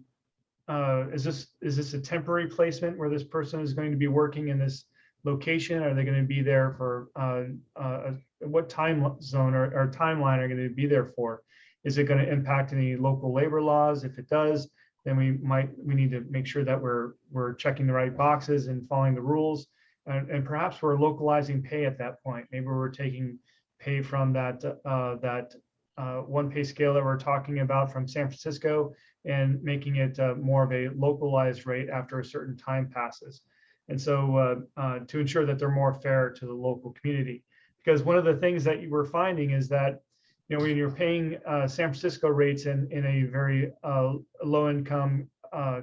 is this a temporary placement where this person is going to be working in this location? Are they going to be there for what time zone or timeline are going to be there for? Is it going to impact any local labor laws? If it does, then we need to make sure that we're checking the right boxes and following the rules, and perhaps we're localizing pay at that point. Maybe we're taking pay from that one pay scale that we're talking about from San Francisco and making it more of a localized rate after a certain time passes. And so to ensure that they're more fair to the local community. Because one of the things that you were finding is that, when you're paying San Francisco rates in a very low income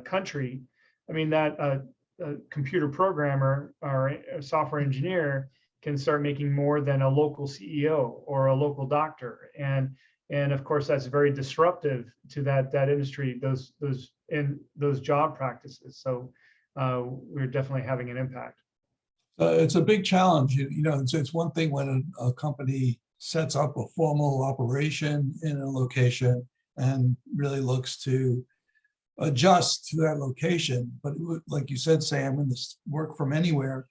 country, I mean, that a computer programmer or a software engineer can start making more than a local CEO or a local doctor. And of course, that's very disruptive to that industry, those job practices. So we're definitely having an impact. It's a big challenge. It's one thing when a company sets up a formal operation in a location and really looks to adjust to that location. But like you said, Sam, when this work from anywhere,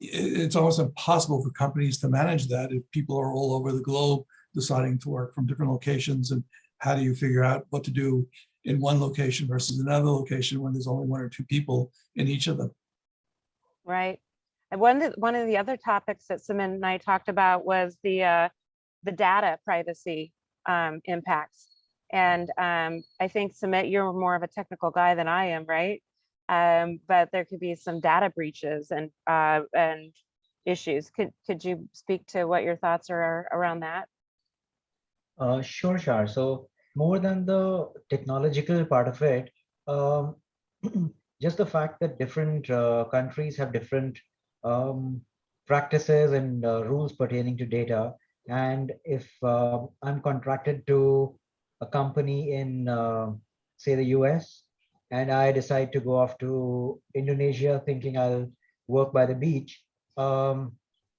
it's almost impossible for companies to manage that if people are all over the globe deciding to work from different locations. And how do you figure out what to do in one location versus another location when there's only one or two people in each of them? Right. And one of the other topics that Sumit and I talked about was the data privacy impacts. And I think, Sumit, you're more of a technical guy than I am, right? But there could be some data breaches and issues. Could you speak to what your thoughts are around that? Sure, Char. So more than the technological part of it, just the fact that different countries have different practices and rules pertaining to data. And if I'm contracted to a company in, say, the US, and I decide to go off to Indonesia thinking I'll work by the beach, and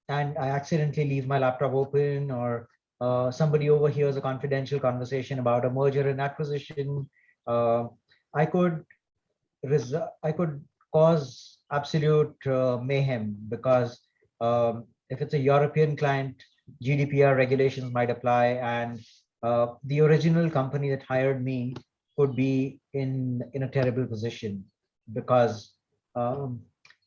I accidentally leave my laptop open, or somebody overhears a confidential conversation about a merger and acquisition, I could cause absolute mayhem, because if it's a European client, GDPR regulations might apply, and the original company that hired me could be in a terrible position, because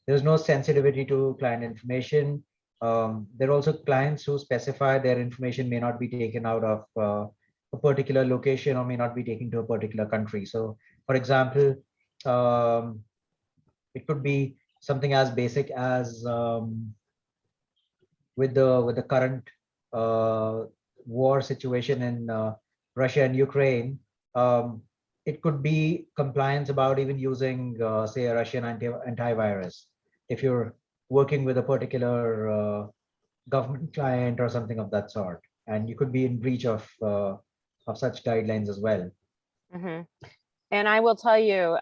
there's no sensitivity to client information. There are also clients who specify their information may not be taken out of a particular location or may not be taken to a particular country. So, for example, it could be something as basic as with the current war situation in Russia and Ukraine. It could be compliance about even using, say, a Russian antivirus. If you're working with a particular government client or something of that sort, and you could be in breach of such guidelines as well. Mm-hmm. And I will tell you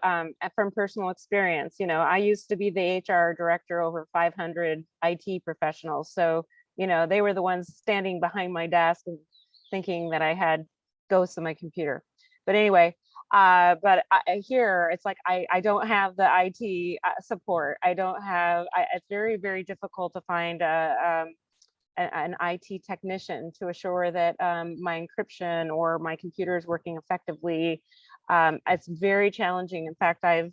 from personal experience, I used to be the HR director over 500 IT professionals. So, they were the ones standing behind my desk and thinking that I had ghosts on my computer. But anyway, here it's like I don't have the IT support. I don't have. It's very, very difficult to find an IT technician to assure that my encryption or my computer is working effectively. It's very challenging. In fact, I've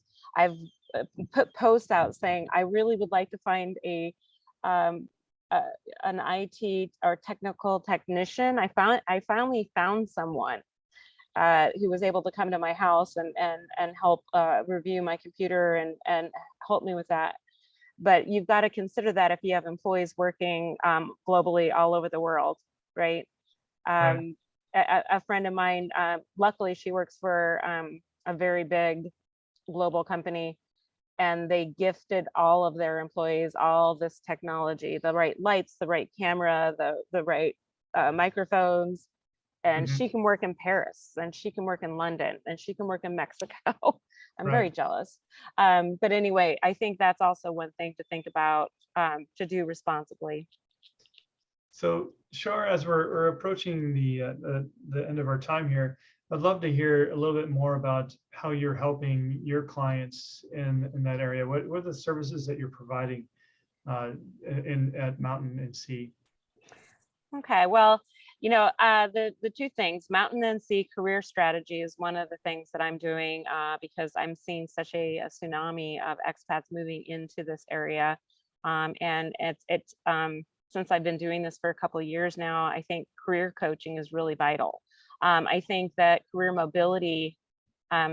put posts out saying I really would like to find an IT or technical technician. I finally found someone who was able to come to my house and help review my computer and help me with that. But you've got to consider that if you have employees working globally all over the world, right? Right. a friend of mine, luckily she works for a very big global company, and they gifted all of their employees all this technology, the right lights, the right camera, the right microphones, and Mhm. she can work in Paris, and she can work in London, and she can work in Mexico. I'm very Right. jealous. But anyway, I think that's also one thing to think about, to do responsibly. So, Shar, as we're approaching the end of our time here, I'd love to hear a little bit more about how you're helping your clients in that area. What are the services that you're providing at Mountain and Sea? Okay, well, the two things, Mountain and Sea career strategy is one of the things that I'm doing because I'm seeing such a tsunami of expats moving into this area. And it's since I've been doing this for a couple of years now, I think career coaching is really vital. I think that career mobility,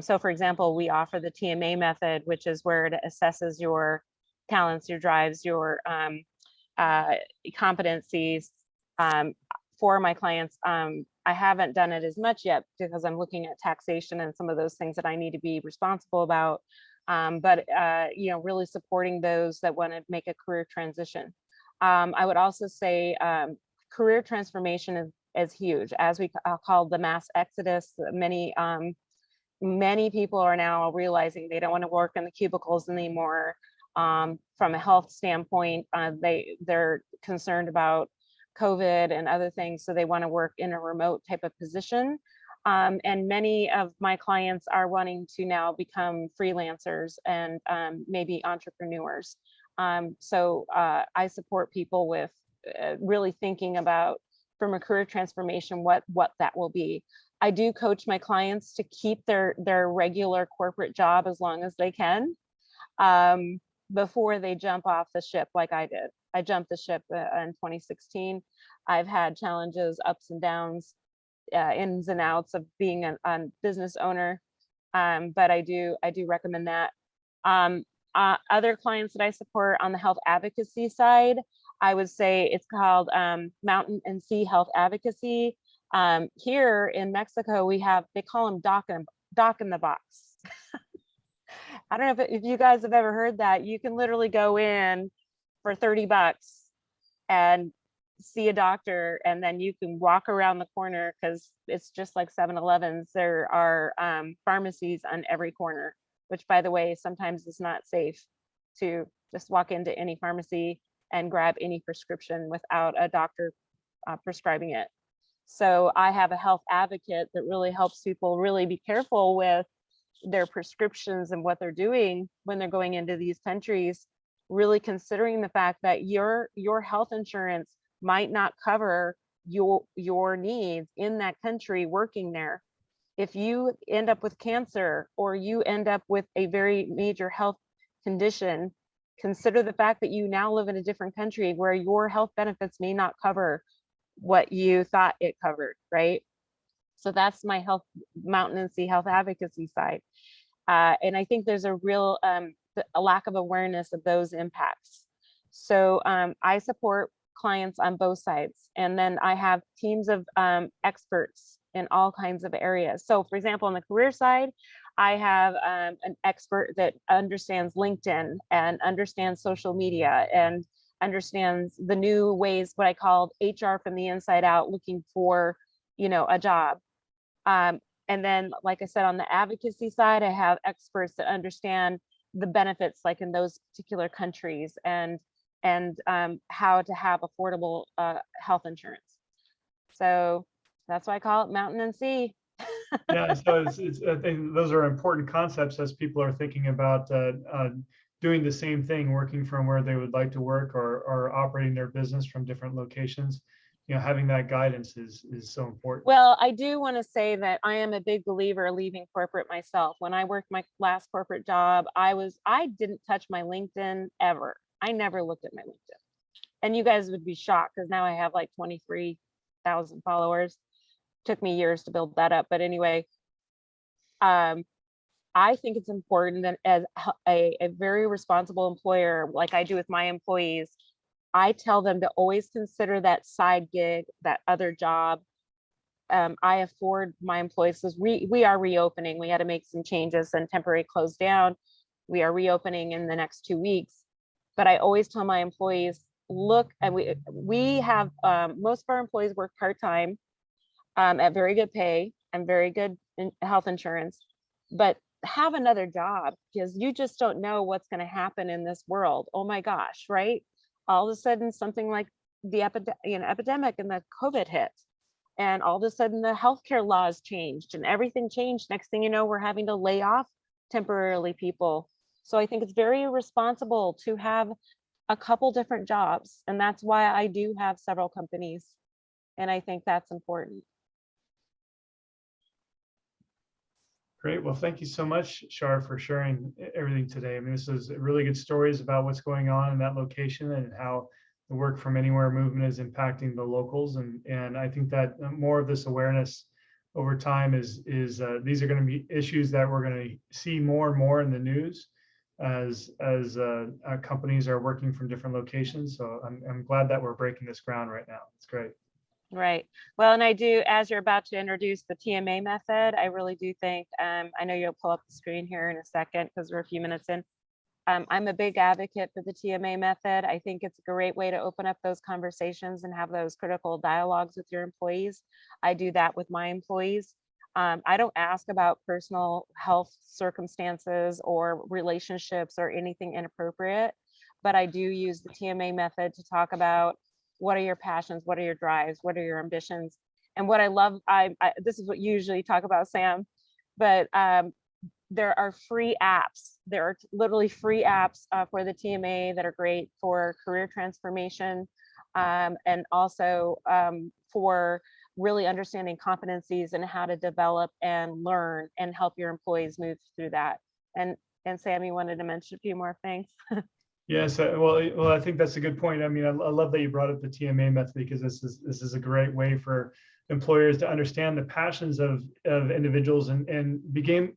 so for example, we offer the TMA method, which is where it assesses your talents, your drives, your competencies for my clients. I haven't done it as much yet because I'm looking at taxation and some of those things that I need to be responsible about. But really supporting those that want to make a career transition. I would also say career transformation is huge, as we call the mass exodus. Many people are now realizing they don't want to work in the cubicles anymore. From a health standpoint, they're concerned about COVID and other things, so they want to work in a remote type of position. And many of my clients are wanting to now become freelancers and maybe entrepreneurs. So I support people with really thinking about, from a career transformation, what that will be. I do coach my clients to keep their regular corporate job as long as they can, before they jump off the ship like I did. I jumped the ship in 2016. I've had challenges, ups and downs, ins and outs of being a business owner, but I do recommend that. Other clients that I support on the health advocacy side, I would say it's called Mountain and Sea Health Advocacy. Here in Mexico, they call them doc in the box. I don't know if you guys have ever heard that. You can literally go in for $30 and see a doctor, and then you can walk around the corner, because it's just like 7-Elevens. There are pharmacies on every corner, which, by the way, sometimes it's not safe to just walk into any pharmacy and grab any prescription without a doctor prescribing it. So I have a health advocate that really helps people really be careful with their prescriptions and what they're doing when they're going into these countries, really considering the fact that your health insurance might not cover your needs in that country working there. If you end up with cancer, or you end up with a very major health condition, consider the fact that you now live in a different country where your health benefits may not cover what you thought it covered, right? So that's my Mountain and Sea health advocacy side. And I think there's a real a lack of awareness of those impacts. So I support clients on both sides. And then I have teams of experts in all kinds of areas. So for example, on the career side, I have an expert that understands LinkedIn and understands social media and understands the new ways, what I call HR from the inside out, looking for, a job. And then, like I said, on the advocacy side, I have experts that understand the benefits, like in those particular countries, and how to have affordable health insurance. So that's why I call it Mountain and Sea. Yeah, so I think those are important concepts as people are thinking about doing the same thing, working from where they would like to work, or operating their business from different locations. Having that guidance is so important. Well, I do want to say that I am a big believer leaving corporate myself. When I worked my last corporate job, I didn't touch my LinkedIn ever. I never looked at my LinkedIn. And you guys would be shocked, because now I have like 23,000 followers. Took me years to build that up. But anyway, I think it's important that as a very responsible employer, like I do with my employees, I tell them to always consider that side gig, that other job, I afford my employees, because we are reopening. We had to make some changes and temporarily close down. We are reopening in the next 2 weeks. But I always tell my employees, look, and we have most of our employees work part-time at very good pay and very good health insurance, but have another job, because you just don't know what's going to happen in this world. Oh my gosh, right? All of a sudden something like the epidemic and the COVID hit, and all of a sudden the healthcare laws changed and everything changed. Next thing you know, we're having to lay off temporarily people. So I think it's very responsible to have a couple different jobs, and that's why I do have several companies, and I think that's important. Great. Well, thank you so much, Char, for sharing everything today. I mean, this is really good stories about what's going on in that location and how the work from anywhere movement is impacting the locals. And I think that more of this awareness over time is these are going to be issues that we're going to see more and more in the news as companies are working from different locations. So I'm glad that we're breaking this ground right now. It's great. Right. Well, and I do, as you're about to introduce the TMA method, I really do think, I know you'll pull up the screen here in a second because we're a few minutes in. I'm a big advocate for the TMA method. I think it's a great way to open up those conversations and have those critical dialogues with your employees. I do that with my employees. I don't ask about personal health circumstances or relationships or anything inappropriate, but I do use the TMA method to talk about what are your passions, what are your drives, what are your ambitions. And what I love, this is what you usually talk about, Sam, but there are free apps. There are literally free apps for the TMA that are great for career transformation, and also for really understanding competencies and how to develop and learn and help your employees move through that. And Sam, you wanted to mention a few more things. Yes, well, I think that's a good point. I mean, I love that you brought up the TMA method, because this is a great way for employers to understand the passions of individuals and begin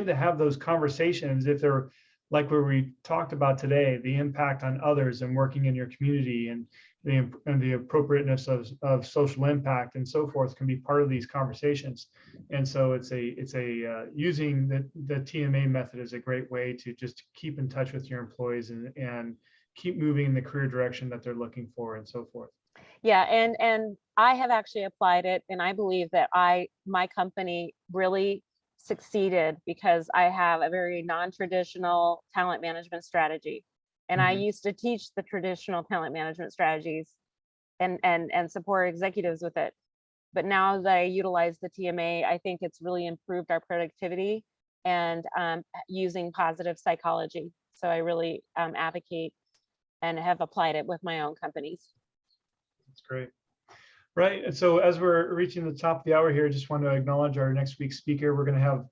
to have those conversations, if they're like where we talked about today, the impact on others and working in your community and the appropriateness of social impact and so forth can be part of these conversations. And so it's using the TMA method is a great way to just keep in touch with your employees and keep moving in the career direction that they're looking for and so forth. Yeah, and I have actually applied it, and I believe that my company really succeeded because I have a very non-traditional talent management strategy. And I used to teach the traditional talent management strategies and support executives with it. But now that I utilize the TMA, I think it's really improved our productivity and using positive psychology. So I really advocate and have applied it with my own companies. That's great. Right. And so as we're reaching the top of the hour here, I just want to acknowledge our next week's speaker. We're going to have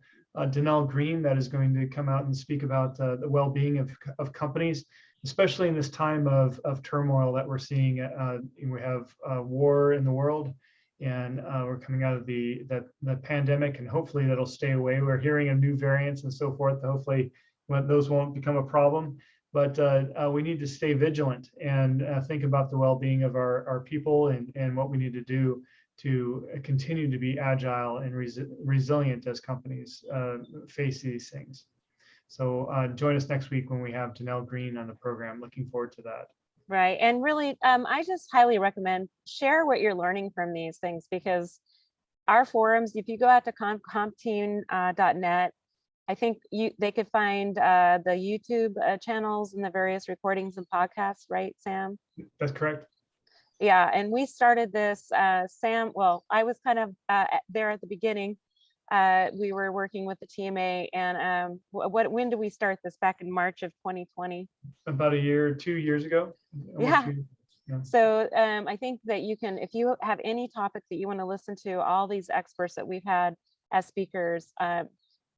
Danelle Green, that is going to come out and speak about the well-being of companies, especially in this time of turmoil that we're seeing. We have war in the world, and we're coming out of the pandemic, and hopefully that'll stay away. We're hearing of new variants and so forth. Hopefully those won't become a problem. But we need to stay vigilant and think about the well-being of our people and what we need to do to continue to be agile and resilient as companies face these things. So join us next week when we have Danelle Green on the program. Looking forward to that. Right. And really, I just highly recommend share what you're learning from these things, because our forums, if you go out to compteam.net, I think they could find the YouTube channels and the various recordings and podcasts, right, Sam? That's correct. Yeah, and we started this, Sam, well, I was kind of there at the beginning. We were working with the TMA, and when did we start this? Back in March of 2020? About 2 years ago. Yeah. 2 years. Yeah. So I think that you can, if you have any topic that you want to listen to, all these experts that we've had as speakers,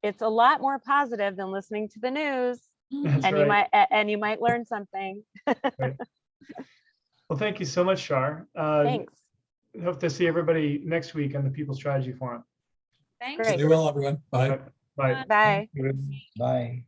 it's a lot more positive than listening to the news. That's and right. you might learn something. Right. Well, thank you so much, Char. Thanks. Hope to see everybody next week on the People Strategy Forum. Thanks. Great. Stay well, everyone. Bye. Bye. Bye. Bye.